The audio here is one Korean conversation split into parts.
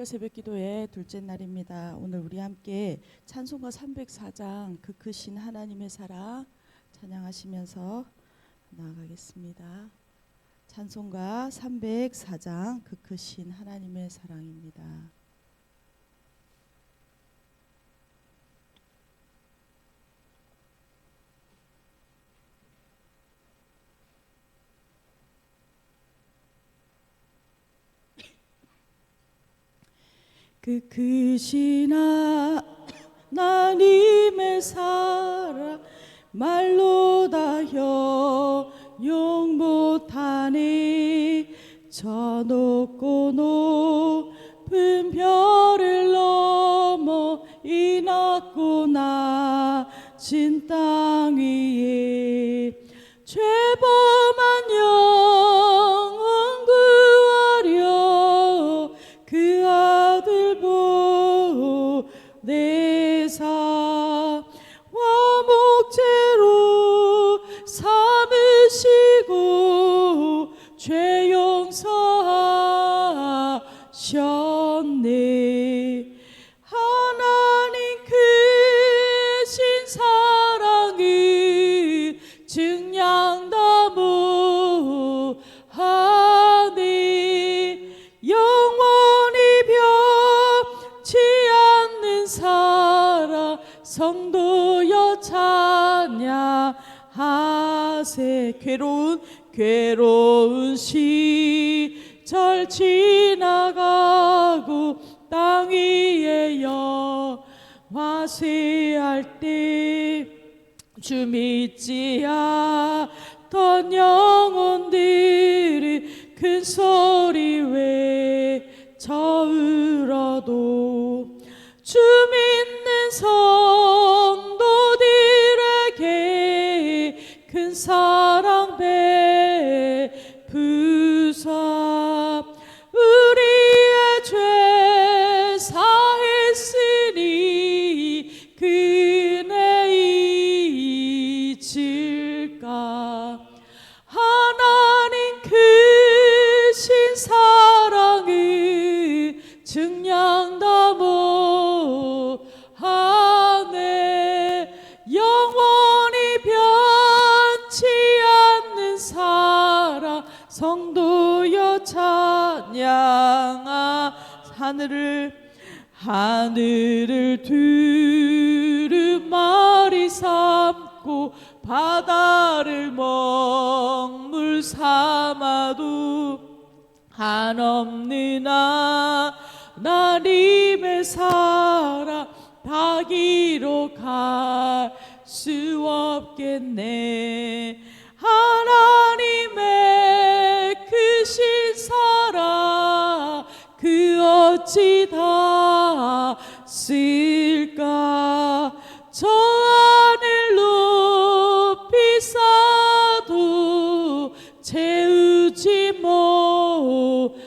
특별 새벽 기도의 둘째 날입니다. 오늘 우리 함께 찬송가 304장 그 크신 하나님의 사랑 찬양하시면서 나아가겠습니다. 찬송가 304장 그 크신 하나님의 사랑입니다. 그 크신 하나님의 사랑 말로 다 형용 못하니 저 높고 높은 별을 넘어 이 낮고 낮은 땅 위에 죄범한 영혼 구하려 그 아들 보내사 화목제로 삼으시고 죄 용서하셨네. 하나님 크신 사랑을 증량다 못하네. 영원히 변치 않는 사랑 성도여 찬양하세. 괴로운 시절 지나가고 땅 위에 여호와 쇠할 때 주 믿지 않던 영혼들이 큰 소리 외쳐 울어도 주 믿는 성도들에게 큰 사랑 베푸사 우리의 죄 사했으니 그네 잊을까. 하나님 크신 사랑을 증량다 못하네. 영원히 변치 않는 사랑 성도여 찬양하. 하늘을 두루마리 삼고 바다를 먹물 삼아도 한없는 하나님의 사랑 다 기록할 수 없겠네. 하나님의 크신 사랑 그 어찌 다 쓸까. 저 하늘 높이 쌓아도 채우지 못하리.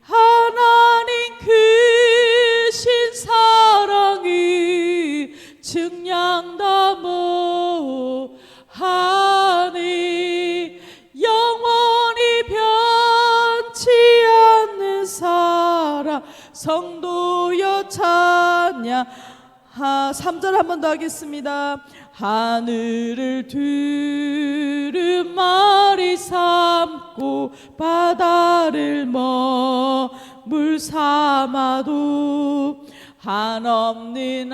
하나님 크신 사랑을 증량다 못하니. 영원히 변치 않는 사랑 성도여 찬양. 3절 한 번 더 하겠습니다. 하늘을 두루마리 삼고 바다를 먹물 삼아도 한없는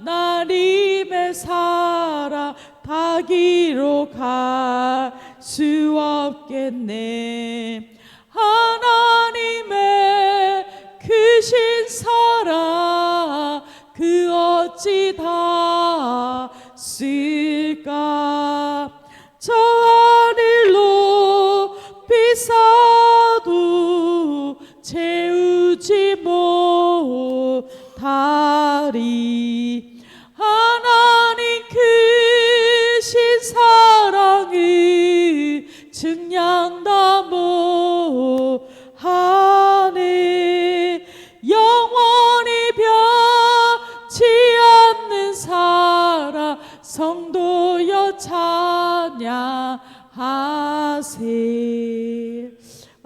하나님의 사랑 다 기록할 수 없겠네. 하나님의 크신 사랑 그 어찌 다 쓸까. 저 하늘 높이 쌓아도 채우지 못하리. 하나님 크신 사랑을 증량다 못하네. 영원히 변치 않는 사랑 성도여 찬양하세.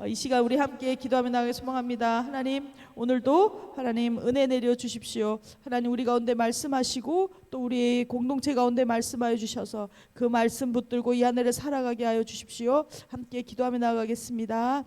이 시간 우리 함께 기도하며 나가기 소망합니다. 하나님, 오늘도 하나님 은혜 내려 주십시오. 하나님, 우리 가운데 말씀하시고 또 우리 공동체 가운데 말씀하여 주셔서 그 말씀 붙들고 이 하늘에 살아가게 하여 주십시오. 함께 기도하며 나가겠습니다.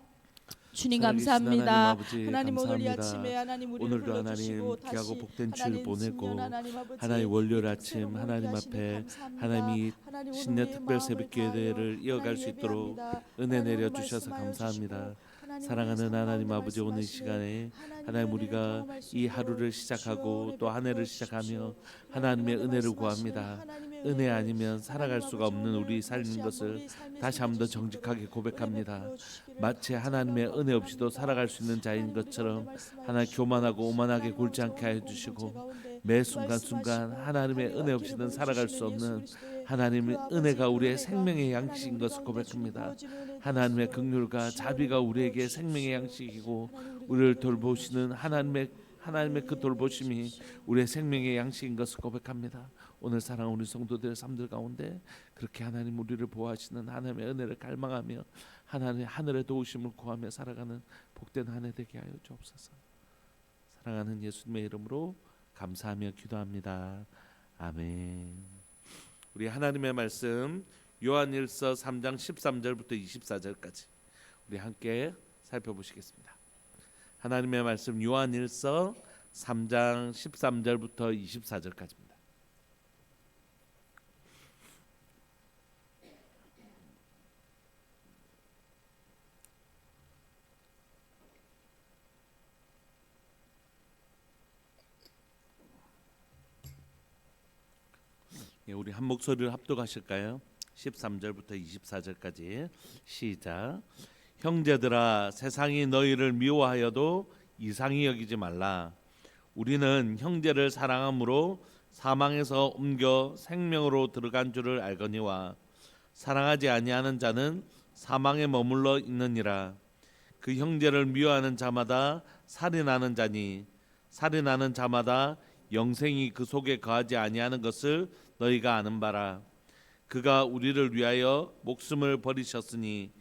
주님 감사합니다. 하나님 오늘 이 아침에 하나님 우리를 오늘도 불러주시고 하나님 귀하고 다시 복된 주일 하나님 보내고 신년 하나님 아버지 하나님 월요일 이 아침 특세로 하나님 함께 하시니 앞에 감사합니다. 하나님이 하나님, 신년 오늘 우리의 특별 마음을 새벽 다하여 기도를 이어갈 하나님 수 있도록 예배합니다. 은혜 하나님, 내려 오늘 주셔서 말씀하여 감사합니다. 주시고 하나님, 사랑하는 우리의 하나님 삶 아버지, 오늘 이 말씀하시네. 시간에 하나님의 하나님 은혜를 우리가 경험할 수 이 있도록 하루를 주시오. 시작하고 또 한 해를 주십시오. 시작하며 하나님, 하나님의 오늘 은혜를 말씀하시는 구합니다. 하나님의 은혜 은혜를 아니면 살아갈 하나님 수가 아버지, 없는 오늘 우리 다시 삶인 한번 것을 우리 삶에 다시 한번 더 새겨질 수 있도록 정직하게 은혜 고백합니다. 베풀어 주시기를 마치 간절히 하나님의 은혜 없이도 원합니다. 살아갈 수 있는 자인 하나님, 우리 것처럼 가운데 말씀하여 하나님 주시고, 교만하고 오만하게 하나님 굴지 아버지, 않게 오늘 해 공동체 주시고 가운데 매 순간순간 말씀하시고 하나님의 하나님 은혜 앞길을 없이는 살아갈 수 보여주시는 예수 없는 그리스도의 하나님의 그 아버지, 은혜가 그 우리의 은혜가 생명의 하나님 양식인 우리 것을 가운데 고백합니다. 부어지는 은혜 될 하나님의 수 있도록 긍휼과 주여 자비가 은혜 우리에게 부어주십시오. 생명의 양식이고 하나님, 우리 우리를 가운데 돌보시는 하나님의 그 돌보심이 주십시오. 우리의 생명의 양식인 것을 고백합니다. 오늘 사랑하는 우리 성도들의 삶들 가운데 그렇게 하나님 우리를 보호하시는 하나님의 은혜를 갈망하며 하나님의 하늘의 도우심을 구하며 살아가는 복된 한 해 되게 하여 주옵소서. 사랑하는 예수님의 이름으로 감사하며 기도합니다. 아멘. 우리 하나님의 말씀 요한일서 3장 13절부터 24절까지 우리 함께 살펴보시겠습니다. 하나님의 말씀 요한일서 3장 13절부터 24절까지입니다. 예, 우리 한 목소리를 합독하실까요? 13절부터 24절까지 시작. 형제들아, 세상이 너희를 미워하여도 이상히 여기지 말라. 우리는 형제를 사랑함으로 사망에서 옮겨 생명으로 들어간 줄을 알거니와 사랑하지 아니하는 자는 사망에 머물러 있느니라. 그 형제를 미워하는 자마다 살인하는 자니 살인하는 자마다 영생이 그 속에 거하지 아니하는 것을 너희가 아는 바라. 그가 우리를 위하여 목숨을 버리셨으니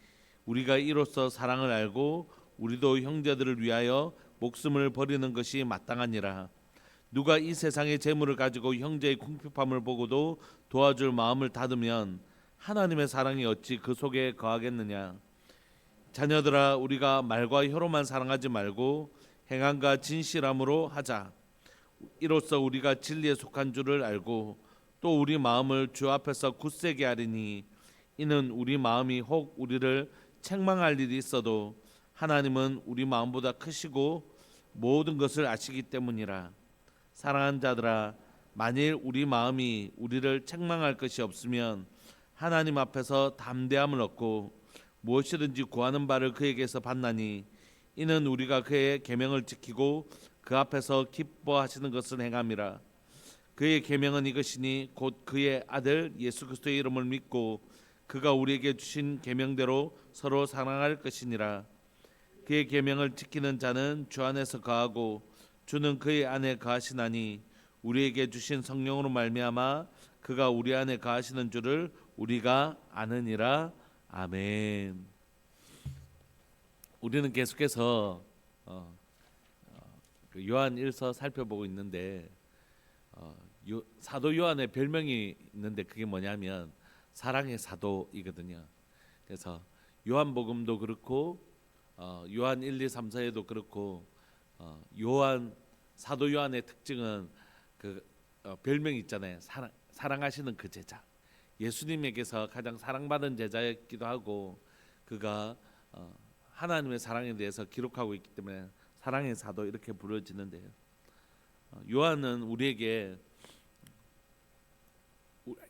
우리가 이로써 사랑을 알고 우리도 형제들을 위하여 목숨을 버리는 것이 마땅하니라. 누가 이 세상의 재물을 가지고 형제의 궁핍함을 보고도 도와줄 마음을 닫으면 하나님의 사랑이 어찌 그 속에 거하겠느냐. 자녀들아, 우리가 말과 혀로만 사랑하지 말고 행함과 진실함으로 하자. 이로써 우리가 진리에 속한 줄을 알고 또 우리 마음을 주 앞에서 굳세게 하리니 이는 우리 마음이 혹 우리를 책망할 일이 있어도 하나님은 우리 마음보다 크시고 모든 것을 아시기 때문이라. 사랑하는 자들아, 만일 우리 마음이 우리를 책망할 것이 없으면 하나님 앞에서 담대함을 얻고 무엇이든지 구하는 바를 그에게서 받나니 이는 우리가 그의 계명을 지키고 그 앞에서 기뻐하시는 것을 행함이라. 그의 계명은 이것이니 곧 그의 아들 예수 그리스도의 이름을 믿고 그가 우리에게 주신 계명대로 서로 사랑할 것이니라. 그의 계명을 지키는 자는 주 안에서 거하고 주는 그의 안에 거하시나니 우리에게 주신 성령으로 말미암아 그가 우리 안에 거하시는 줄을 우리가 아느니라. 아멘. 우리는 계속해서 요한 1서 살펴보고 있는데 사도 요한의 별명이 있는데 그게 뭐냐면 사랑의 사도이거든요. 그래서 요한복음도 그렇고 요한 1, 2, 3, 4에도 그렇고 사도 요한의 특징은 그 별명이 있잖아요. 사랑하시는 그 제자. 예수님에게서 가장 사랑받은 제자였기도 하고 그가 하나님의 사랑에 대해서 기록하고 있기 때문에 사랑의 사도 이렇게 부르짖는데요. 요한은 우리에게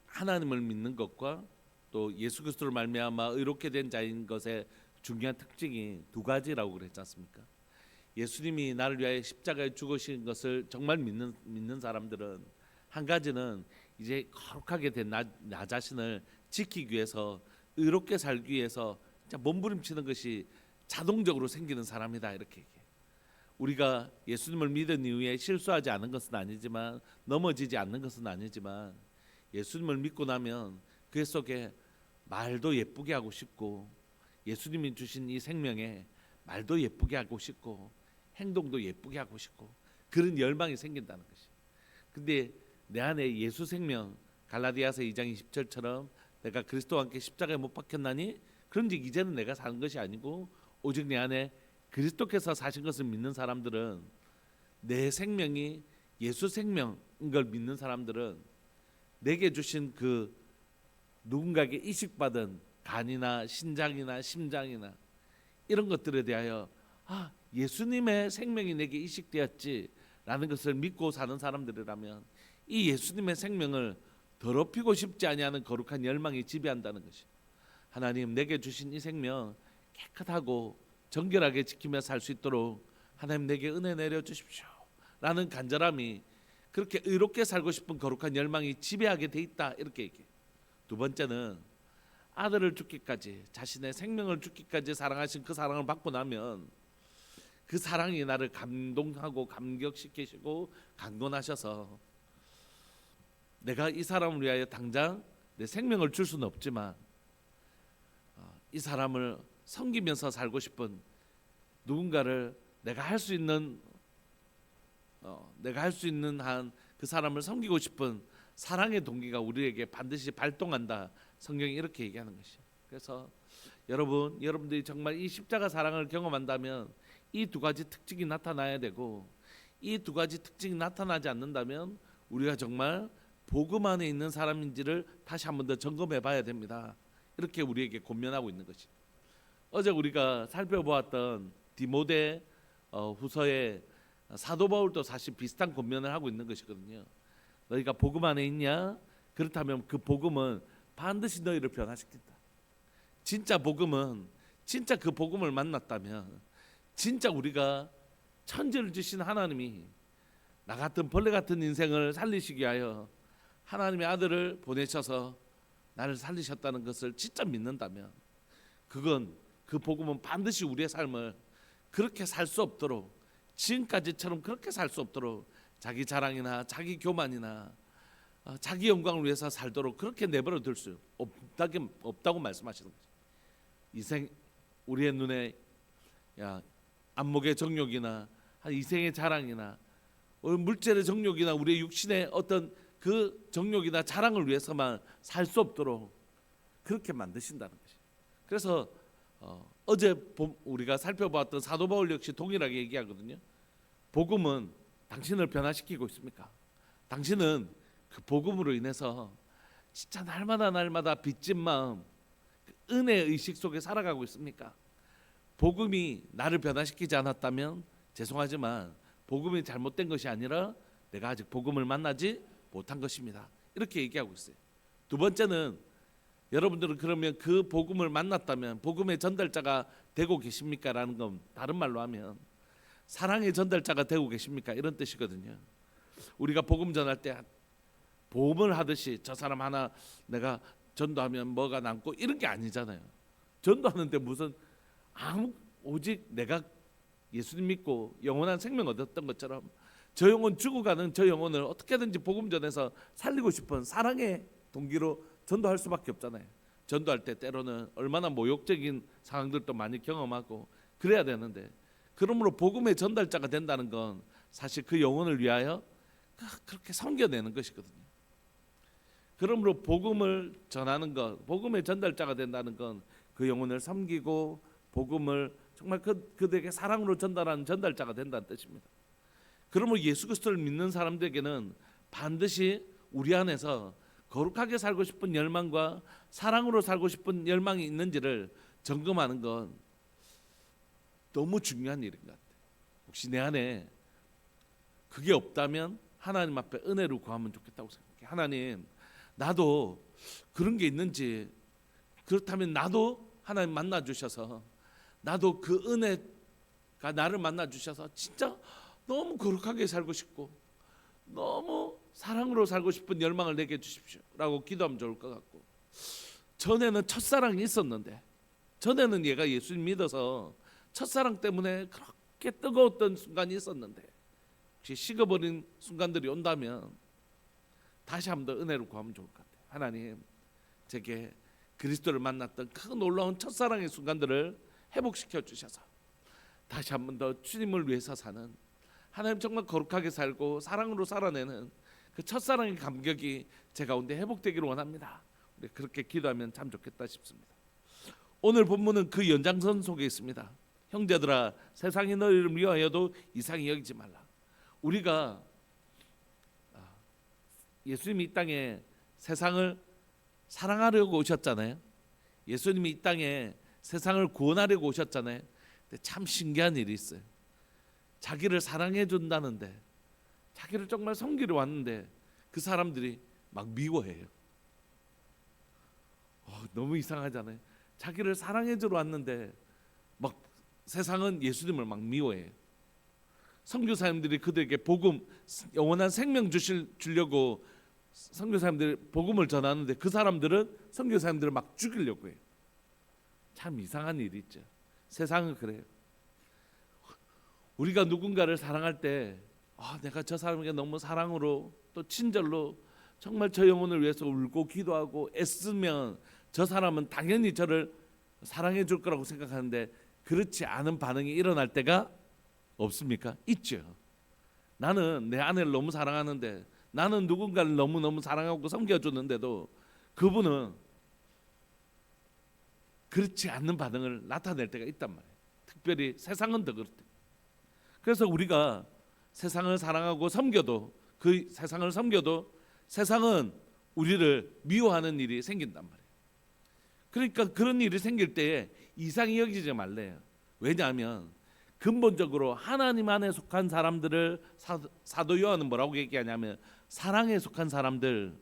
하나님을 믿는 것과 또 예수 그리스도를 말미암아 의롭게 된 자인 것의 중요한 특징이 두 가지라고 그랬지 않습니까? 예수님이 나를 위하여 십자가에 죽으신 것을 정말 믿는 사람들은 한 가지는 이제 거룩하게 된 나 자신을 지키기 위해서 의롭게 살기 위해서 진짜 몸부림치는 것이 자동적으로 생기는 사람이다 이렇게 얘기해요. 우리가 예수님을 믿은 이후에 실수하지 않은 것은 아니지만 넘어지지 않는 것은 아니지만 예수님을 믿고 나면 그 속에 말도 예쁘게 하고 싶고 예수님이 주신 이 생명에 말도 예쁘게 하고 싶고 행동도 예쁘게 하고 싶고 그런 열망이 생긴다는 것이. 근데 내 안에 예수 생명 갈라디아서 2장 20절처럼 내가 그리스도와 함께 십자가에 못 박혔나니 그런즉 이제는 내가 사는 것이 아니고 오직 내 안에 그리스도께서 사신 것을 믿는 사람들은 내 생명이 예수 생명인 걸 믿는 사람들은 내게 주신 그 누군가에게 이식받은 간이나 신장이나 심장이나 이런 것들에 대하여 예수님의 생명이 내게 이식되었지라는 것을 믿고 사는 사람들이라면 이 예수님의 생명을 더럽히고 싶지 아니하는 거룩한 열망이 지배한다는 것이. 하나님 내게 주신 이 생명 깨끗하고 정결하게 지키며 살 수 있도록 하나님 내게 은혜 내려 주십시오 라는 간절함이, 그렇게 의롭게 살고 싶은 거룩한 열망이 지배하게 돼 있다, 이렇게 얘기해요. 두 번째는 아들을 죽기까지, 자신의 생명을 죽기까지 사랑하신 그 사랑을 받고 나면 그 사랑이 나를 감동하고 감격시키시고 강건하셔서 내가 이 사람을 위하여 당장 내 생명을 줄 수는 없지만 이 사람을 섬기면서 살고 싶은 누군가를 내가 할 수 있는 한 그 사람을 섬기고 싶은 사랑의 동기가 우리에게 반드시 발동한다. 성경이 이렇게 얘기하는 것이. 그래서 여러분들이 정말 이 십자가 사랑을 경험한다면 이 두 가지 특징이 나타나야 되고, 이 두 가지 특징이 나타나지 않는다면 우리가 정말 복음 안에 있는 사람인지를 다시 한 번 더 점검해 봐야 됩니다. 이렇게 우리에게 권면하고 있는 것이. 어제 우리가 살펴보았던 디모데 후서에 사도 바울도 사실 비슷한 권면을 하고 있는 것이거든요. 너희가 복음 안에 있냐? 그렇다면 그 복음은 반드시 너희를 변화시킨다. 진짜 복음은, 진짜 그 복음을 만났다면 진짜 우리가 천지를 주신 하나님이 나 같은 벌레 같은 인생을 살리시기 위하여 하나님의 아들을 보내셔서 나를 살리셨다는 것을 진짜 믿는다면 그건, 그 복음은 반드시 우리의 삶을 그렇게 살 수 없도록, 지금까지처럼 그렇게 살 수 없도록 자기 자랑이나 자기 교만이나 자기 영광을 위해서 살도록 그렇게 내버려 둘 수 없다고 말씀하시는 거죠. 이생, 우리의 눈에 안목의 정욕이나 이생의 자랑이나 물질의 정욕이나 우리의 육신의 어떤 그 정욕이나 자랑을 위해서만 살 수 없도록 그렇게 만드신다는 것이. 그래서 어제 우리가 살펴보았던 사도 바울 역시 동일하게 얘기하거든요. 복음은 당신을 변화시키고 있습니까? 당신은 그 복음으로 인해서 진짜 날마다 빚진 마음, 그 은혜의 의식 속에 살아가고 있습니까? 복음이 나를 변화시키지 않았다면 죄송하지만 복음이 잘못된 것이 아니라 내가 아직 복음을 만나지 못한 것입니다. 이렇게 얘기하고 있어요. 두 번째는, 여러분들은 그러면 그 복음을 만났다면 복음의 전달자가 되고 계십니까? 라는 건 다른 말로 하면 사랑의 전달자가 되고 계십니까? 이런 뜻이거든요. 우리가 복음 전할 때 보험을 하듯이 저 사람 하나 내가 전도하면 뭐가 남고 이런 게 아니잖아요. 전도하는데 무슨 오직 내가 예수님 믿고 영원한 생명 얻었던 것처럼 저 영혼 죽어가는 저 영혼을 어떻게든지 복음 전해서 살리고 싶은 사랑의 동기로 전도할 수밖에 없잖아요. 전도할 때 때로는 얼마나 모욕적인 상황들도 많이 경험하고 그래야 되는데, 그러므로 복음의 전달자가 된다는 건 사실 그 영혼을 위하여 그렇게 섬겨내는 것이거든요. 그러므로 복음을 전하는 것, 복음의 전달자가 된다는 건 그 영혼을 섬기고 복음을 정말 그들에게 사랑으로 전달하는 전달자가 된다는 뜻입니다. 그러므로 예수 그리스도를 믿는 사람들에게는 반드시 우리 안에서 거룩하게 살고 싶은 열망과 사랑으로 살고 싶은 열망이 있는지를 점검하는 건 너무 중요한 일인 것 같아요. 혹시 내 안에 그게 없다면 하나님 앞에 은혜를 구하면 좋겠다고 생각해요. 하나님, 나도 그런 게 있는지, 그렇다면 나도 하나님 만나주셔서, 나도 그 은혜가 나를 만나주셔서 진짜 너무 거룩하게 살고 싶고 너무 사랑으로 살고 싶은 열망을 내게 주십시오 라고 기도하면 좋을 것 같고, 전에는 첫사랑이 있었는데, 전에는 얘가 예수님 믿어서 첫사랑 때문에 그렇게 뜨거웠던 순간이 있었는데 혹시 식어버린 순간들이 온다면 다시 한번 더 은혜를 구하면 좋을 것 같아요. 하나님, 제게 그리스도를 만났던 그 놀라운 첫사랑의 순간들을 회복시켜 주셔서 다시 한 번 더 주님을 위해서 사는, 하나님 정말 거룩하게 살고 사랑으로 살아내는 그 첫사랑의 감격이 제 가운데 회복되기를 원합니다. 우리 그렇게 기도하면 참 좋겠다 싶습니다. 오늘 본문은 그 연장선 속에 있습니다. 형제들아, 세상이 너희를 미워하여도 이상히 여기지 말라. 우리가 예수님이 이 땅에 세상을 사랑하려고 오셨잖아요. 예수님이 이 땅에 세상을 구원하려고 오셨잖아요. 근데 참 신기한 일이 있어요. 자기를 사랑해 준다는데, 자기를 정말 섬기러 왔는데 그 사람들이 막 미워해요. 너무 이상하잖아요. 자기를 사랑해 주러 왔는데 막 세상은 예수님을 막 미워해요. 선교사님들이 그들에게 복음, 영원한 생명 주려고 선교사님들이 복음을 전하는데 그 사람들은 선교사님들을 막 죽이려고 해요. 참 이상한 일이 있죠. 세상은 그래요. 우리가 누군가를 사랑할 때 내가 저 사람에게 너무 사랑으로 또 친절로 정말 저 영혼을 위해서 울고 기도하고 애쓰면 저 사람은 당연히 저를 사랑해 줄 거라고 생각하는데 그렇지 않은 반응이 일어날 때가 없습니까? 있죠. 나는 내 아내를 너무 사랑하는데, 나는 누군가를 너무너무 사랑하고 섬겨주는데도 그분은 그렇지 않는 반응을 나타낼 때가 있단 말이에요. 특별히 세상은 더 그렇대. 그래서 우리가 세상을 사랑하고 섬겨도, 그 세상을 섬겨도 세상은 우리를 미워하는 일이 생긴단 말이에요. 그러니까 그런 일이 생길 때에 이상히 여기지 말래요. 왜냐하면 근본적으로 하나님 안에 속한 사람들을 사도 요한은 뭐라고 얘기하냐면, 사랑에 속한 사람들,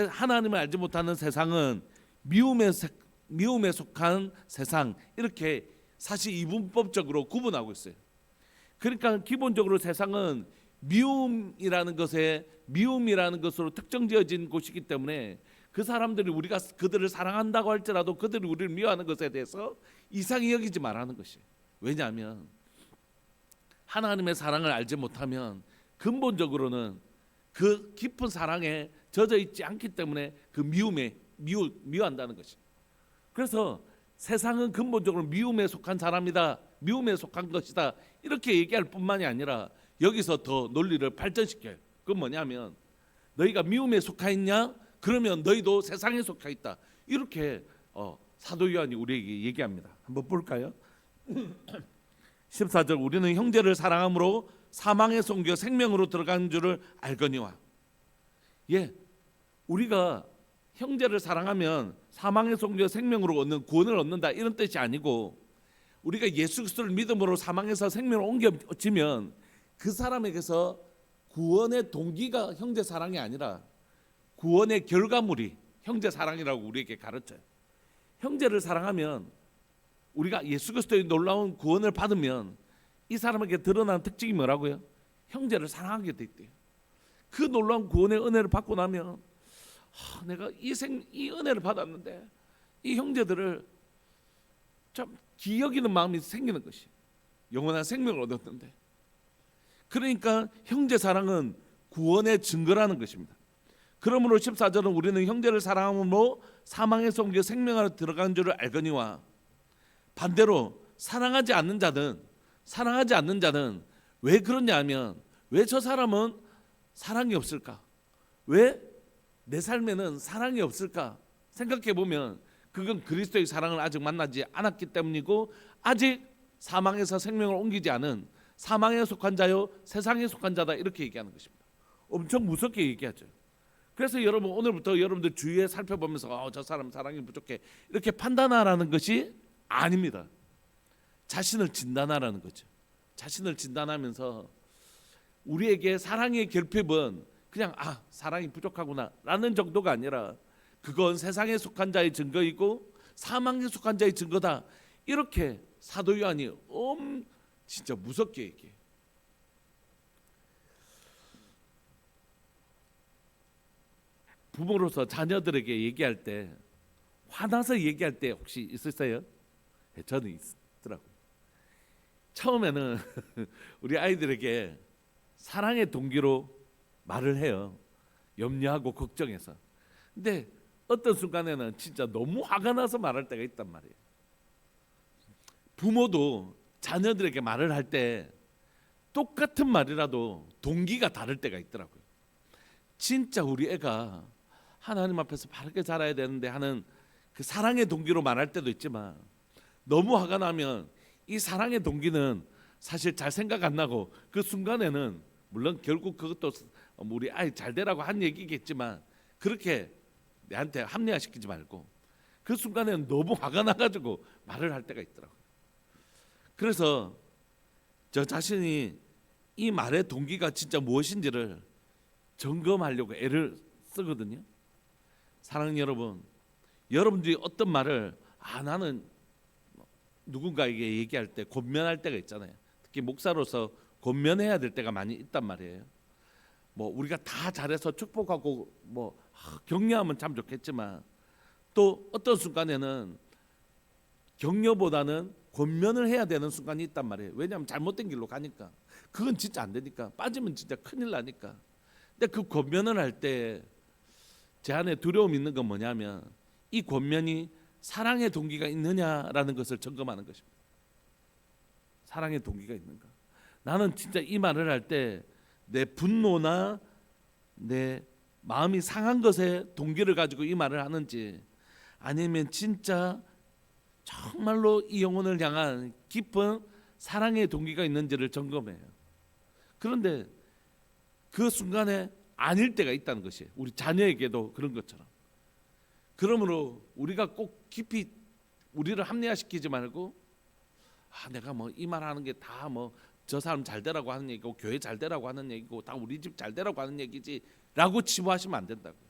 하나님을 알지 못하는 세상은 미움에 속한 세상, 이렇게 사실 이분법적으로 구분하고 있어요. 그러니까 기본적으로 세상은 미움이라는 것으로 특정지어진 곳이기 때문에 그 사람들이 우리가 그들을 사랑한다고 할지라도 그들이 우리를 미워하는 것에 대해서 이상히 여기지 말라는 것이에요. 왜냐하면 하나님의 사랑을 알지 못하면 근본적으로는 그 깊은 사랑에 젖어 있지 않기 때문에 그 미워한다는 것이에요. 그래서 세상은 근본적으로 미움에 속한 사람이다, 미움에 속한 것이다, 이렇게 얘기할 뿐만이 아니라 여기서 더 논리를 발전시켜요. 그건 뭐냐면, 너희가 미움에 속하 있냐? 그러면 너희도 세상에 속하 있다. 이렇게 사도 요한이 우리에게 얘기합니다. 한번 볼까요? 14절, 우리는 형제를 사랑함으로 사망에서 옮겨 생명으로 들어간 줄을 알거니와. 우리가 형제를 사랑하면 사망에서 옮겨 생명으로 얻는 구원을 얻는다, 이런 뜻이 아니고, 우리가 예수 그리스도를 믿음으로 사망에서 생명으로 옮겨지면 그 사람에게서 구원의 동기가 형제 사랑이 아니라 구원의 결과물이 형제 사랑이라고 우리에게 가르쳐요. 형제를 사랑하면, 우리가 예수 그리스도의 놀라운 구원을 받으면 이 사람에게 드러나는 특징이 뭐라고요? 형제를 사랑하게 돼 있대요. 그 놀라운 구원의 은혜를 받고 나면 내가 이 은혜를 받았는데 이 형제들을 참 기여기는 마음이 생기는 것이, 영원한 생명을 얻었는데. 그러니까 형제 사랑은 구원의 증거라는 것입니다. 그러므로 14절은 우리는 형제를 사랑함으로 사망에서 옮겨 생명으로 들어간 줄을 알거니와. 반대로 사랑하지 않는 자는 왜 그러냐 하면, 왜 저 사람은 사랑이 없을까? 왜 내 삶에는 사랑이 없을까? 생각해 보면 그건 그리스도의 사랑을 아직 만나지 않았기 때문이고, 아직 사망에서 생명을 옮기지 않은 사망에 속한 자요 세상에 속한 자다, 이렇게 얘기하는 것입니다. 엄청 무섭게 얘기하죠. 그래서 여러분, 오늘부터 여러분들 주위에 살펴보면서 저 사람 사랑이 부족해, 이렇게 판단하라는 것이 아닙니다. 자신을 진단하라는 거죠. 자신을 진단하면서 우리에게 사랑의 결핍은 그냥 사랑이 부족하구나 라는 정도가 아니라, 그건 세상에 속한 자의 증거이고 사망에 속한 자의 증거다, 이렇게 사도 요한이 진짜 무섭게 얘기해요. 부모로서 자녀들에게 얘기할 때, 화나서 얘기할 때 혹시 있으세요? 저는 있더라고요. 처음에는 우리 아이들에게 사랑의 동기로 말을 해요. 염려하고 걱정해서. 근데 어떤 순간에는 진짜 너무 화가 나서 말할 때가 있단 말이에요. 부모도 자녀들에게 말을 할 때 똑같은 말이라도 동기가 다를 때가 있더라고요. 진짜 우리 애가 하나님 앞에서 바르게 자라야 되는데 하는 그 사랑의 동기로 말할 때도 있지만, 너무 화가 나면 이 사랑의 동기는 사실 잘 생각 안 나고 그 순간에는 물론 결국 그것도 우리 아이 잘 되라고 한 얘기겠지만 그렇게 내한테 합리화시키지 말고 그 순간에는 너무 화가 나가지고 말을 할 때가 있더라고요. 그래서 저 자신이 이 말의 동기가 진짜 무엇인지를 점검하려고 애를 쓰거든요. 사랑하는 여러분, 여러분들이 어떤 말을 나는 누군가에게 얘기할 때 권면할 때가 있잖아요. 특히 목사로서 권면해야 될 때가 많이 있단 말이에요. 뭐 우리가 다 잘해서 축복하고 뭐 격려하면 참 좋겠지만, 또 어떤 순간에는 격려보다는 권면을 해야 되는 순간이 있단 말이에요. 왜냐하면 잘못된 길로 가니까. 그건 진짜 안 되니까. 빠지면 진짜 큰일 나니까. 근데 그 권면을 할 때 제 안에 두려움이 있는 건 뭐냐면, 이 권면이 사랑의 동기가 있느냐라는 것을 점검하는 것입니다. 사랑의 동기가 있는가. 나는 진짜 이 말을 할 때 내 분노나 내 마음이 상한 것에 동기를 가지고 이 말을 하는지, 아니면 진짜 정말로 이 영혼을 향한 깊은 사랑의 동기가 있는지를 점검해요. 그런데 그 순간에 아닐 때가 있다는 것이에요. 우리 자녀에게도 그런 것처럼. 그러므로 우리가 꼭 깊이 우리를 합리화시키지 말고, 내가 뭐 이 말 하는 게 다 뭐 저 사람 잘 되라고 하는 얘기고 교회 잘 되라고 하는 얘기고 다 우리 집 잘 되라고 하는 얘기지 라고 치부하시면 안 된다고요.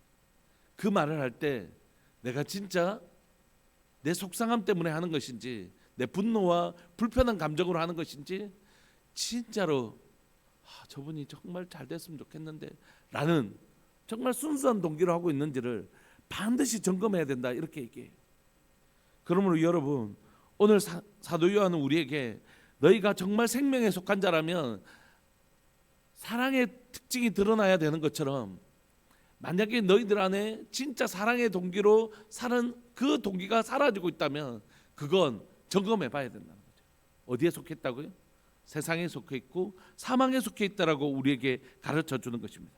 그 말을 할 때 내가 진짜 내 속상함 때문에 하는 것인지, 내 분노와 불편한 감정으로 하는 것인지, 진짜로 저분이 정말 잘 됐으면 좋겠는데 라는 정말 순수한 동기로 하고 있는지를 반드시 점검해야 된다, 이렇게 얘기해요. 그러므로 여러분, 오늘 사도 요한은 우리에게 너희가 정말 생명에 속한 자라면 사랑의 특징이 드러나야 되는 것처럼, 만약에 너희들 안에 진짜 사랑의 동기로 사는 그 동기가 사라지고 있다면 그건 점검해 봐야 된다는 거죠. 어디에 속했다고요? 세상에 속해 있고 사망에 속해 있다라고 우리에게 가르쳐 주는 것입니다.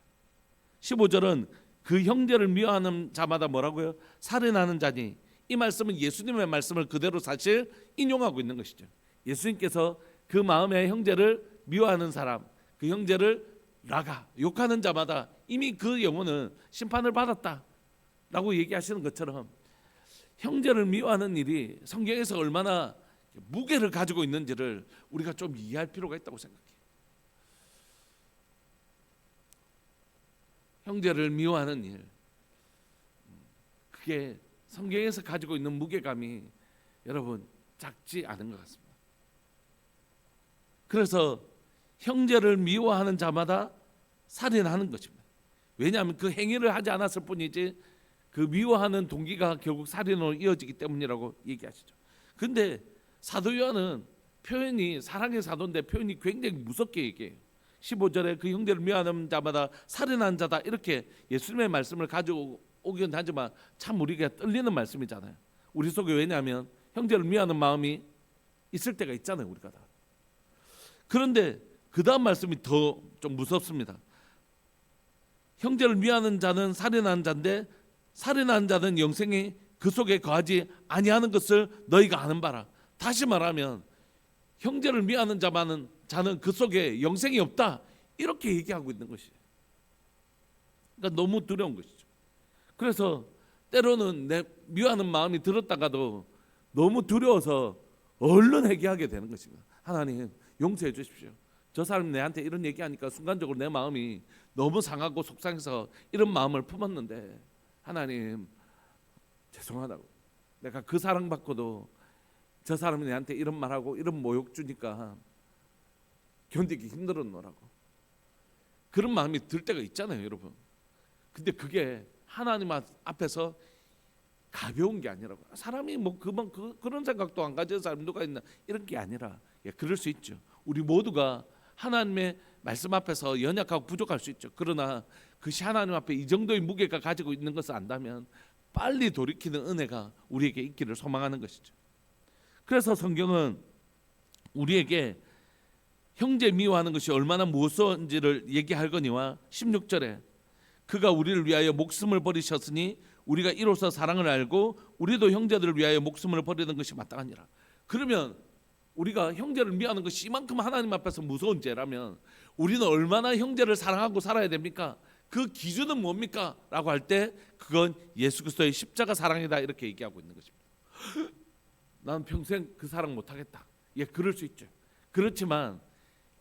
15절은 그 형제를 미워하는 자마다 뭐라고요? 살인하는 자니. 이 말씀은 예수님의 말씀을 그대로 사실 인용하고 있는 것이죠. 예수님께서 그 마음의 형제를 미워하는 사람, 그 형제를 라가 욕하는 자마다 이미 그 영혼은 심판을 받았다라고 얘기하시는 것처럼, 형제를 미워하는 일이 성경에서 얼마나 무게를 가지고 있는지를 우리가 좀 이해할 필요가 있다고 생각해요. 형제를 미워하는 일, 그게 성경에서 가지고 있는 무게감이 여러분 작지 않은 것 같습니다. 그래서 형제를 미워하는 자마다 살인하는 것입니다. 왜냐하면 그 행위를 하지 않았을 뿐이지 그 미워하는 동기가 결국 살인으로 이어지기 때문이라고 얘기하시죠. 근데 사도 요한은 표현이 사랑의 사도인데 표현이 굉장히 무섭게 얘기해요. 15절에 그 형제를 미워하는 자마다 살인한 자다, 이렇게 예수님의 말씀을 가지고 오긴 하지만 참 우리가 떨리는 말씀이잖아요. 우리 속에. 왜냐하면 형제를 미워하는 마음이 있을 때가 있잖아요, 우리가 다. 그런데 그 다음 말씀이 더 좀 무섭습니다. 형제를 미워하는 자는 살인하는 자인데 살인하는 자는 영생이 그 속에 거하지 아니하는 것을 너희가 아는 바라. 다시 말하면 형제를 미워하는 자는 그 속에 영생이 없다, 이렇게 얘기하고 있는 것이에요. 그러니까 너무 두려운 것이죠. 그래서 때로는 내 미워하는 마음이 들었다가도 너무 두려워서 얼른 회개하게 되는 것입니다. 하나님 용서해 주십시오. 저 사람이 내한테 이런 얘기하니까 순간적으로 내 마음이 너무 상하고 속상해서 이런 마음을 품었는데 하나님 죄송하다고, 내가 그 사랑받고도 저 사람이 내한테 이런 말하고 이런 모욕 주니까 견디기 힘들었노라고, 그런 마음이 들 때가 있잖아요, 여러분. 근데 그게 하나님 앞에서 가벼운 게 아니라고. 사람이 뭐 그런 생각도 안 가진 사람이 누가 있나, 이런 게 아니라, 그럴 수 있죠. 우리 모두가 하나님의 말씀 앞에서 연약하고 부족할 수 있죠. 그러나 그것이 하나님 앞에 이 정도의 무게가 가지고 있는 것을 안다면 빨리 돌이키는 은혜가 우리에게 있기를 소망하는 것이죠. 그래서 성경은 우리에게 형제 미워하는 것이 얼마나 무서운지를 얘기하거니와 16절에 그가 우리를 위하여 목숨을 버리셨으니 우리가 이로써 사랑을 알고 우리도 형제들을 위하여 목숨을 버리는 것이 마땅하니라. 그러면 우리가 형제를 미워하는 것이 이만큼 하나님 앞에서 무서운 죄라면 우리는 얼마나 형제를 사랑하고 살아야 됩니까? 그 기준은 뭡니까? 라고 할 때 그건 예수 그리스도의 십자가 사랑이다 이렇게 얘기하고 있는 것입니다. 난 평생 그 사랑 못하겠다. 예, 그럴 수 있죠. 그렇지만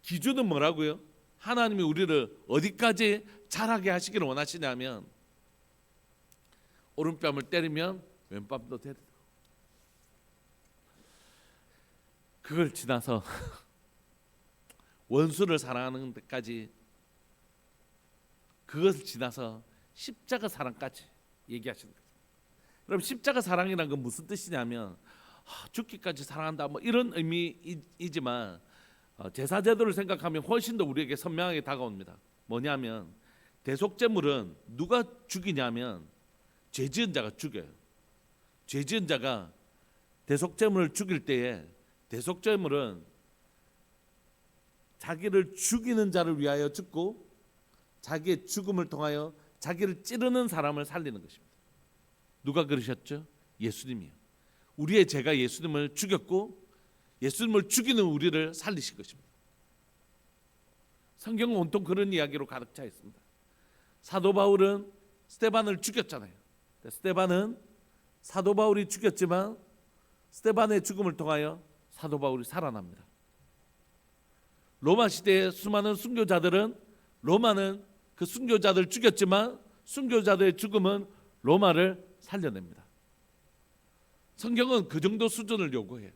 기준은 뭐라고요? 하나님이 우리를 어디까지 자라게 하시기를 원하시냐면 오른뺨을 때리면 왼뺨도 때리고 그걸 지나서 원수를 사랑하는 데까지 그것을 지나서 십자가 사랑까지 얘기하시는 거예요. 그럼 십자가 사랑이란 건 무슨 뜻이냐면 죽기까지 사랑한다 뭐 이런 의미이지만 제사제도를 생각하면 훨씬 더 우리에게 선명하게 다가옵니다. 뭐냐면 대속제물은 누가 죽이냐면 죄지은 자가 죽여요. 죄지은 자가 대속제물을 죽일 때에 대속제물은 자기를 죽이는 자를 위하여 죽고 자기의 죽음을 통하여 자기를 찌르는 사람을 살리는 것입니다. 누가 그러셨죠? 예수님이요. 우리의 죄가 예수님을 죽였고 예수님을 죽이는 우리를 살리신 것입니다. 성경은 온통 그런 이야기로 가득 차 있습니다. 사도 바울은 스데반을 죽였잖아요. 스데반은 사도 바울이 죽였지만 스데반의 죽음을 통하여 사도 바울이 살아납니다. 로마 시대의 수많은 순교자들은 로마는 그 순교자들 죽였지만 순교자들의 죽음은 로마를 살려냅니다. 성경은 그 정도 수준을 요구해요.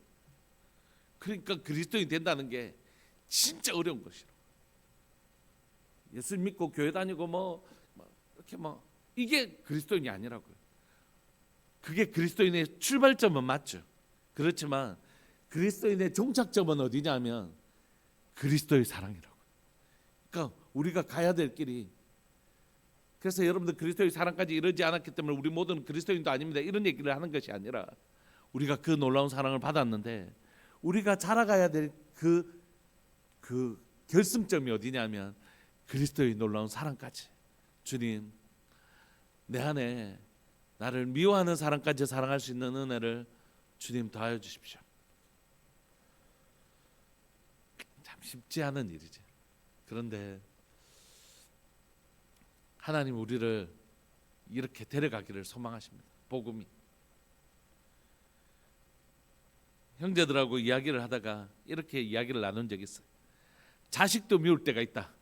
그러니까 그리스도인이 된다는 게 진짜 어려운 것이라. 예수 믿고 교회 다니고 이렇게 이게 그리스도인이 아니라고요. 그게 그리스도인의 출발점은 맞죠. 그렇지만 그리스도인의 종착점은 어디냐면 그리스도의 사랑이라고. 그러니까 우리가 가야 될 길이, 그래서 여러분들 그리스도의 사랑까지 이르지 않았기 때문에 우리 모두는 그리스도인도 아닙니다 이런 얘기를 하는 것이 아니라 우리가 그 놀라운 사랑을 받았는데 우리가 자라가야 될 그 결승점이 어디냐면 그리스도의 놀라운 사랑까지. 주님, 내 안에 나를 미워하는 사람까지 사랑할 수 있는 은혜를 주님 더하여 주십시오. 참 쉽지 않은 일이죠. 그런데 하나님 우리를 이렇게 데려가기를 소망하십니다. 복음이. 형제들하고 이야기를 하다가 이렇게 이야기를 나눈 적이 있어요. 자식도 미울 때가 있다.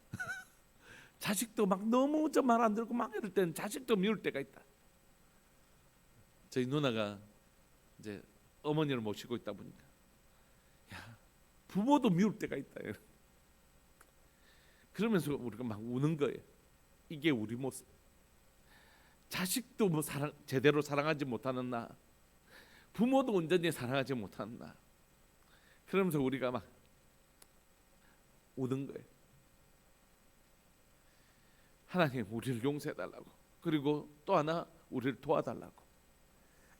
자식도 막 너무 좀 말 안 들고 막 이럴 때는 자식도 미울 때가 있다. 저희 누나가 이제 어머니를 모시고 있다 보니까 야, 부모도 미울 때가 있다. 그러면서 우리가 막 우는 거예요. 이게 우리 모습. 자식도 제대로 사랑하지 못하는 나, 부모도 온전히 사랑하지 못하는 나. 그러면서 우리가 막 우는 거예요. 하나님 우리를 용서해달라고. 그리고 또 하나 우리를 도와달라고.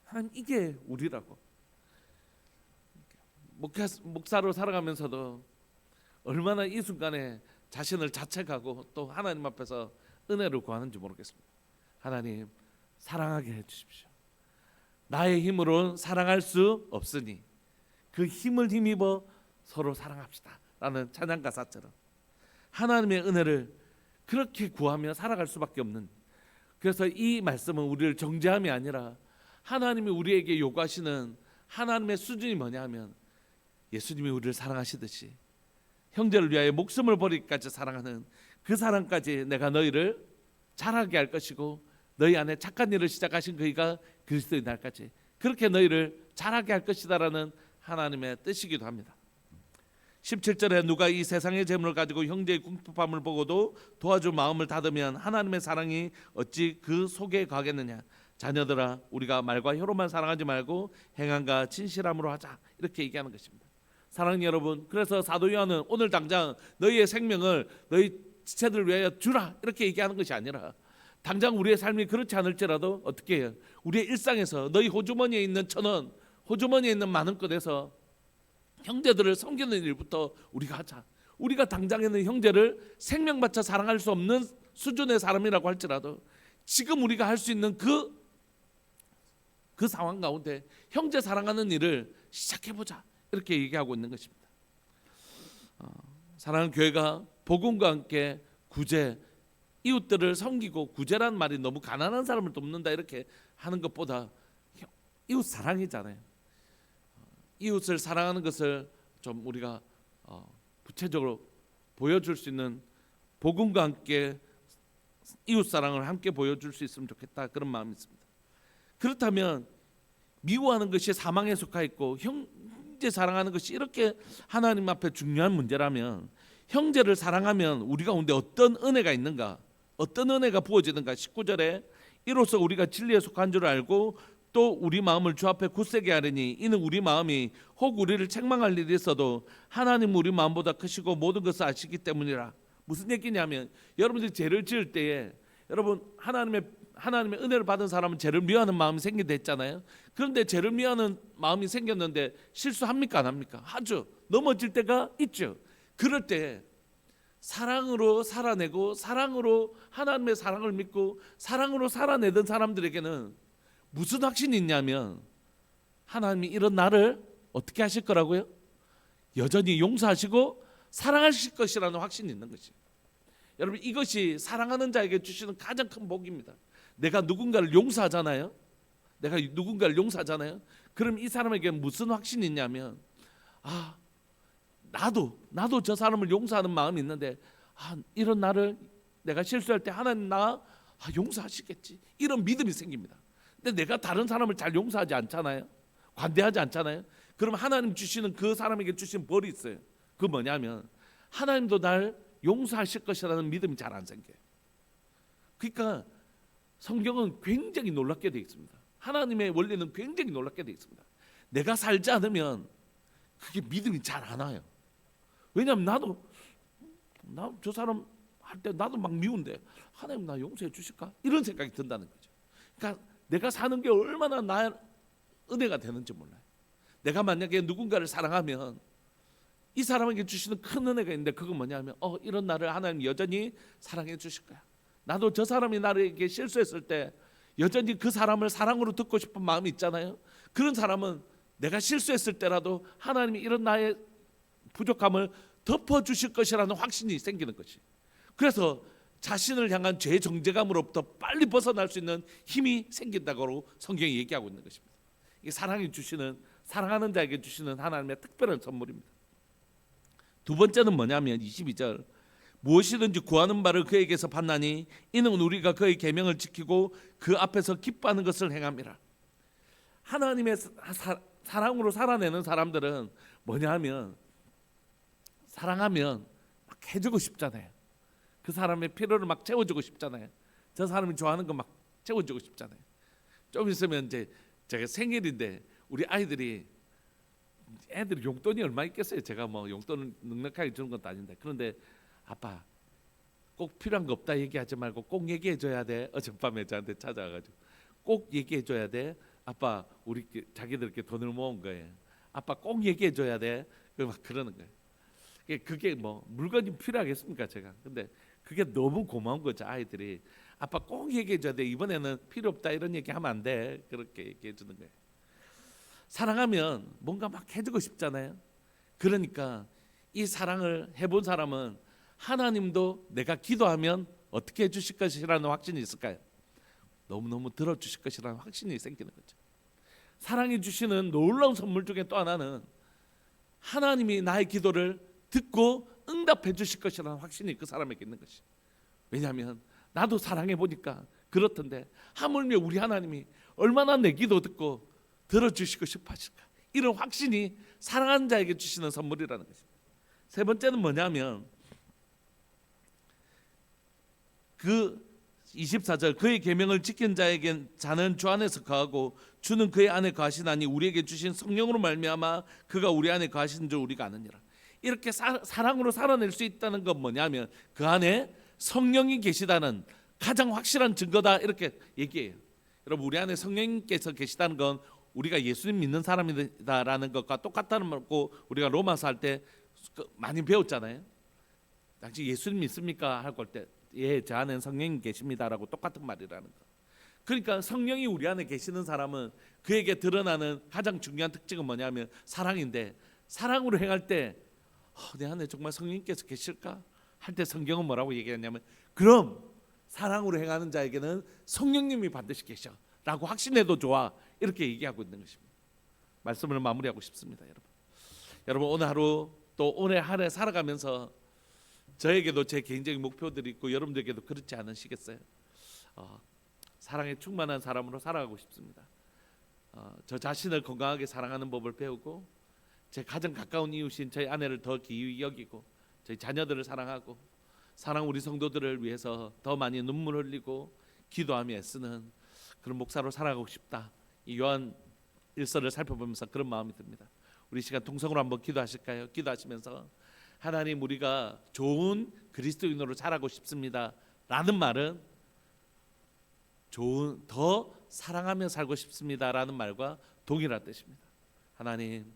하나님 이게 우리라고. 목사로 살아가면서도 얼마나 이 순간에 자신을 자책하고 또 하나님 앞에서 은혜를 구하는지 모르겠습니다. 하나님 사랑하게 해주십시오. 나의 힘으로는 사랑할 수 없으니 그 힘을 힘입어 서로 사랑합시다 라는 찬양 가사처럼 하나님의 은혜를 그렇게 구하며 살아갈 수밖에 없는, 그래서 이 말씀은 우리를 정죄함이 아니라 하나님이 우리에게 요구하시는 하나님의 수준이 뭐냐 하면 예수님이 우리를 사랑하시듯이 형제를 위하여 목숨을 버리기까지 사랑하는 그 사랑까지 내가 너희를 자라게 할 것이고 너희 안에 착한 일을 시작하신 그이가 그리스도의 날까지 그렇게 너희를 자라게 할 것이다라는 하나님의 뜻이기도 합니다. 17절에 누가 이 세상의 재물을 가지고 형제의 궁핍함을 보고도 도와줄 마음을 닫으면 하나님의 사랑이 어찌 그 속에 가겠느냐. 자녀들아 우리가 말과 혀로만 사랑하지 말고 행함과 진실함으로 하자 이렇게 얘기하는 것입니다. 사랑하는 여러분, 그래서 사도 요한은 오늘 당장 너희의 생명을 너희 지체들을 위하여 주라 이렇게 얘기하는 것이 아니라 당장 우리의 삶이 그렇지 않을지라도 어떻게 해요? 우리의 일상에서 너희 호주머니에 있는 1,000원, 호주머니에 있는 10,000원에서 형제들을 섬기는 일부터 우리가 하자. 우리가 당장에는 형제를 생명 바쳐 사랑할 수 없는 수준의 사람이라고 할지라도 지금 우리가 할 수 있는 그 상황 가운데 형제 사랑하는 일을 시작해보자, 이렇게 얘기하고 있는 것입니다. 사랑하는 교회가 복음과 함께 구제, 이웃들을 섬기고, 구제라는 말이 너무 가난한 사람을 돕는다 이렇게 하는 것보다 이웃 사랑이잖아요. 이웃을 사랑하는 것을 좀 우리가 구체적으로 보여줄 수 있는, 복음과 함께 이웃 사랑을 함께 보여줄 수 있으면 좋겠다, 그런 마음이 있습니다. 그렇다면 미워하는 것이 사망에 속하 있고 형제 사랑하는 것이 이렇게 하나님 앞에 중요한 문제라면, 형제를 사랑하면 우리 가운데 어떤 은혜가 있는가, 어떤 은혜가 부어지는가. 19절에 이로써 우리가 진리에 속한 줄 알고 또 우리 마음을 주 앞에 굳세게 하리니 이는 우리 마음이 혹 우리를 책망할 일이 있어도 하나님 우리 마음보다 크시고 모든 것을 아시기 때문이라. 무슨 얘기냐면, 여러분들이 죄를 지을 때에 여러분 하나님의 은혜를 받은 사람은 죄를 미워하는 마음이 생긴다 했잖아요. 그런데 죄를 미워하는 마음이 생겼는데 실수합니까, 안 합니까? 하죠. 넘어질 때가 있죠. 그럴 때 사랑으로 살아내고, 사랑으로 하나님의 사랑을 믿고 사랑으로 살아내던 사람들에게는 무슨 확신이 있냐면, 하나님이 이런 나를 어떻게 하실 거라고요? 여전히 용서하시고 사랑하실 것이라는 확신이 있는 것이에요. 여러분, 이것이 사랑하는 자에게 주시는 가장 큰 복입니다. 내가 누군가를 용서하잖아요. 그럼 이 사람에게 무슨 확신이 있냐면, 나도 저 사람을 용서하는 마음이 있는데, 이런 나를 내가 실수할 때 하나님 용서하시겠지, 이런 믿음이 생깁니다. 근데 내가 다른 사람을 잘 용서하지 않잖아요. 관대하지 않잖아요. 그럼 하나님 주시는, 그 사람에게 주신 벌이 있어요. 그 뭐냐면 하나님도 날 용서하실 것이라는 믿음이 잘 안 생겨요. 그러니까 성경은 굉장히 놀랍게 되어 있습니다. 하나님의 원리는 굉장히 놀랍게 되어 있습니다. 내가 살지 않으면 그게 믿음이 잘 안 와요. 왜냐하면 나도 저 사람 할 때 나도 막 미운데 하나님 나 용서해 주실까? 이런 생각이 든다는 거죠. 그러니까 내가 사는 게 얼마나 나의 은혜가 되는지 몰라요. 내가 만약에 누군가를 사랑하면 이 사람에게 주시는 큰 은혜가 있는데, 그건 뭐냐면 이런 나를 하나님 여전히 사랑해 주실 거야. 나도 저 사람이 나에게 실수했을 때 여전히 그 사람을 사랑으로 듣고 싶은 마음이 있잖아요. 그런 사람은 내가 실수했을 때라도 하나님이 이런 나의 부족함을 덮어주실 것이라는 확신이 생기는 것이. 그래서 자신을 향한 죄 정죄감으로부터 빨리 벗어날 수 있는 힘이 생긴다고 성경이 얘기하고 있는 것입니다. 이게 사랑하는 자에게 주시는 하나님의 특별한 선물입니다. 두 번째는 뭐냐면 22절, 무엇이든지 구하는 바를 그에게서 받나니 이는 우리가 그의 계명을 지키고 그 앞에서 기뻐하는 것을 행함이라. 하나님의 사랑으로 살아내는 사람들은 뭐냐면, 사랑하면 막 해주고 싶잖아요. 그 사람의 필요를 막 채워주고 싶잖아요. 저 사람이 좋아하는 거 막 채워주고 싶잖아요. 좀 있으면 이제 제가 생일인데 우리 애들이 용돈이 얼마 있겠어요. 제가 뭐 용돈을 넉넉하게 주는 것도 아닌데, 그런데 아빠 꼭 필요한 거 없다 얘기하지 말고 꼭 얘기해 줘야 돼. 어젯밤에 저한테 찾아와가지고 꼭 얘기해 줘야 돼. 아빠 우리 자기들께 돈을 모은 거예요. 아빠 꼭 얘기해 줘야 돼. 막 그러는 거예요. 그게 뭐 물건이 필요하겠습니까 제가. 근데 그게 너무 고마운 거죠. 아이들이 아빠 꼭 얘기해 줘야 돼. 이번에는 필요 없다 이런 얘기 하면 안 돼. 그렇게 얘기해 주는 거예요. 사랑하면 뭔가 막 해주고 싶잖아요. 그러니까 이 사랑을 해본 사람은 하나님도 내가 기도하면 어떻게 해주실 것이라는 확신이 있을까요? 너무너무 들어주실 것이라는 확신이 생기는 거죠. 사랑해 주시는 놀라운 선물 중에 또 하나는 하나님이 나의 기도를 듣고 응답해 주실 것이라는 확신이 그 사람에게 있는 것이. 왜냐하면 나도 사랑해 보니까 그렇던데, 하물며 우리 하나님이 얼마나 내 기도 듣고 들어주시고 싶어 하실까, 이런 확신이 사랑하는 자에게 주시는 선물이라는 것입니다. 세 번째는 뭐냐면 그 24절, 그의 계명을 지킨 자에겐 자는 주 안에서 거하고 주는 그의 안에 거하시나니 우리에게 주신 성령으로 말미암아 그가 우리 안에 거하신 줄 우리가 아느니라. 이렇게 사랑으로 살아낼 수 있다는 건 뭐냐면 그 안에 성령이 계시다는 가장 확실한 증거다, 이렇게 얘기해요. 여러분, 우리 안에 성령님께서 계시다는 건 우리가 예수님 믿는 사람이다라는 것과 똑같다는 말고 우리가 로마서 할 때 많이 배웠잖아요. 당신 예수님 믿습니까? 할 때 예, 저 안에 성령님 계십니다라고 똑같은 말이라는 거. 그러니까 성령이 우리 안에 계시는 사람은 그에게 드러나는 가장 중요한 특징은 뭐냐면 사랑인데, 사랑으로 행할 때 내 안에 정말 성령님께서 계실까? 할 때 성경은 뭐라고 얘기하냐면, 그럼 사랑으로 행하는 자에게는 성령님이 반드시 계셔 라고 확신해도 좋아, 이렇게 얘기하고 있는 것입니다. 말씀을 마무리하고 싶습니다. 여러분 오늘 하루 또 오늘 한 해 살아가면서 저에게도 제 개인적인 목표들이 있고 여러분들에게도 그렇지 않으시겠어요? 사랑에 충만한 사람으로 살아가고 싶습니다. 저 자신을 건강하게 사랑하는 법을 배우고, 제 가장 가까운 이웃인 저희 아내를 더 기히 여기고, 저희 자녀들을 사랑하고, 사랑 우리 성도들을 위해서 더 많이 눈물 흘리고 기도하며 애쓰는 그런 목사로 살아가고 싶다. 이 요한 일서를 살펴보면서 그런 마음이 듭니다. 우리 시간 통성으로 한번 기도하실까요? 기도하시면서 하나님, 우리가 좋은 그리스도인으로 자라고 싶습니다 라는 말은 더 사랑하며 살고 싶습니다 라는 말과 동일한 뜻입니다. 하나님,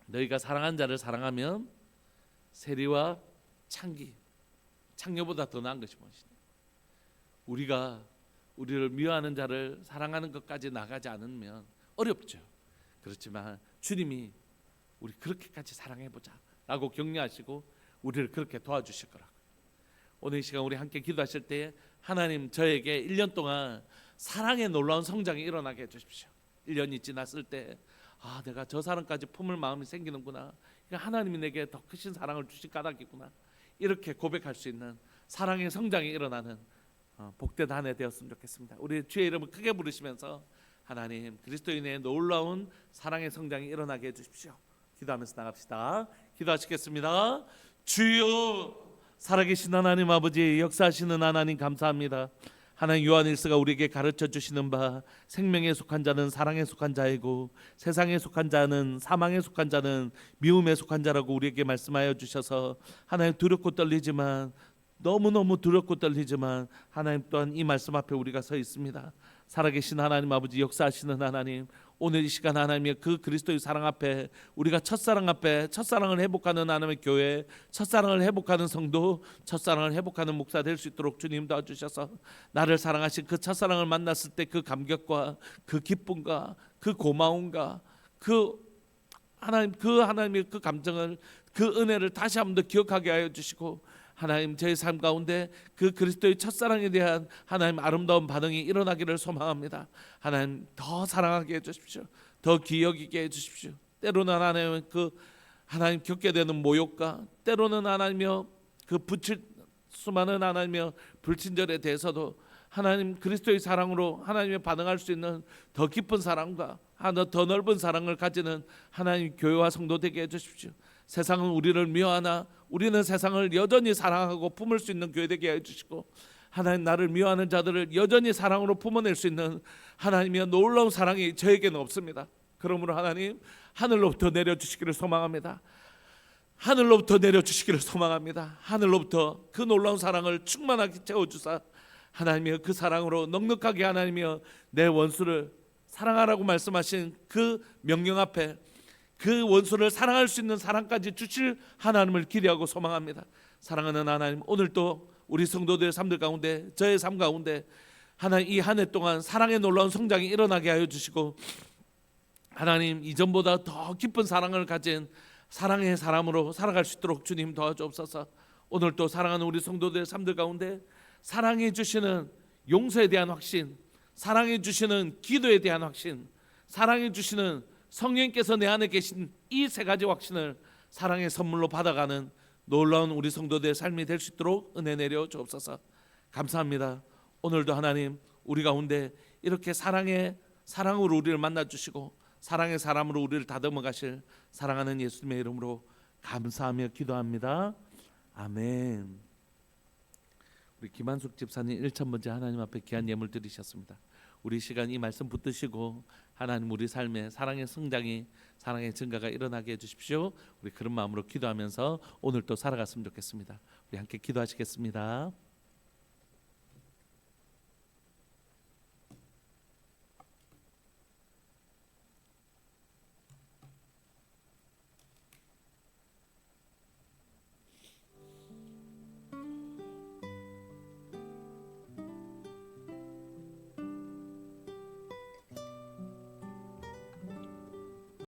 너희가 사랑한 자를 사랑하면 세리와 창녀보다 더 나은 것이 무엇이냐. 우리가 우리를 미워하는 자를 사랑하는 것까지 나가지 않으면 어렵죠. 그렇지만 주님이 우리 그렇게까지 사랑해보자 라고 격려하시고 우리를 그렇게 도와주실 거라고. 오늘 이 시간 우리 함께 기도하실 때 하나님, 저에게 1년 동안 사랑의 놀라운 성장이 일어나게 해주십시오. 1년이 지났을 때 내가 저 사람까지 품을 마음이 생기는구나, 하나님이 내게 더 크신 사랑을 주신 까닭이구나, 이렇게 고백할 수 있는 사랑의 성장이 일어나는 복된 한 해 되었으면 좋겠습니다. 우리 주의 이름을 크게 부르시면서 하나님, 그리스도인의 놀라운 사랑의 성장이 일어나게 해주십시오. 기도하면서 나갑시다. 기도하시겠습니다. 주여, 살아계신 하나님 아버지, 역사하시는 하나님 감사합니다. 하나님, 요한일서가 우리에게 가르쳐 주시는 바, 생명에 속한 자는 사랑에 속한 자이고 세상에 속한 자는 사망에 속한 자는 미움에 속한 자라고 우리에게 말씀하여 주셔서 하나님, 두렵고 떨리지만, 너무너무 두렵고 떨리지만 하나님 또한 이 말씀 앞에 우리가 서 있습니다. 살아계신 하나님 아버지, 역사하시는 하나님, 오늘 이 시간 하나님의 그 그리스도의 사랑 앞에, 우리가 첫사랑 앞에 첫사랑을 회복하는 하나님의 교회, 첫사랑을 회복하는 성도, 첫사랑을 회복하는 목사 될 수 있도록 주님 도와주셔서 나를 사랑하신 그 첫사랑을 만났을 때 그 감격과 그 기쁨과 그 고마움과 그 하나님의 그 감정을, 그 은혜를 다시 한번 더 기억하게 하여 주시고, 하나님, 제 삶 가운데 그 그리스도의 첫사랑에 대한 하나님 아름다운 반응이 일어나기를 소망합니다. 하나님, 더 사랑하게 해주십시오. 더 기여기게 해주십시오. 때로는 하나님 겪게 되는 모욕과, 때로는 하나님이여 그 수많은 하나님이여 불친절에 대해서도 하나님 그리스도의 사랑으로 하나님의 반응할 수 있는 더 깊은 사랑과 더 넓은 사랑을 가지는 하나님 교회와 성도 되게 해주십시오. 세상은 우리를 미워하나 우리는 세상을 여전히 사랑하고 품을 수 있는 교회 되게 해주시고, 하나님, 나를 미워하는 자들을 여전히 사랑으로 품어낼 수 있는 하나님의 놀라운 사랑이 저에게는 없습니다. 그러므로 하나님, 하늘로부터 내려주시기를 소망합니다. 하늘로부터 내려주시기를 소망합니다. 하늘로부터 그 놀라운 사랑을 충만하게 채워주사 하나님이여, 그 사랑으로 넉넉하게 하나님이여 내 원수를 사랑하라고 말씀하신 그 명령 앞에 그 원수를 사랑할 수 있는 사랑까지 주실 하나님을 기대하고 소망합니다. 사랑하는 하나님, 오늘도 우리 성도들의 삶들 가운데, 저의 삶 가운데 하나님, 이 한 해 동안 사랑의 놀라운 성장이 일어나게 하여 주시고, 하나님, 이전보다 더 깊은 사랑을 가진 사랑의 사람으로 살아갈 수 있도록 주님 도와주옵소서. 오늘도 사랑하는 우리 성도들의 삶들 가운데 사랑해 주시는 용서에 대한 확신, 사랑해 주시는 기도에 대한 확신, 사랑해 주시는 성령께서 내 안에 계신 이 세 가지 확신을 사랑의 선물로 받아가는 놀라운 우리 성도들의 삶이 될 수 있도록 은혜 내려 주옵소서. 감사합니다. 오늘도 하나님, 우리 가운데 이렇게 사랑으로 우리를 만나 주시고 사랑의 사람으로 우리를 다듬어 가실 사랑하는 예수님의 이름으로 감사하며 기도합니다. 아멘. 우리 김한숙 집사님 1,000번째 하나님 앞에 귀한 예물 드리셨습니다. 우리 시간 이 말씀 붙드시고 하나님, 우리 삶에 사랑의 성장이, 사랑의 증가가 일어나게 해주십시오. 우리 그런 마음으로 기도하면서 오늘 또 살아갔으면 좋겠습니다. 우리 함께 기도하시겠습니다.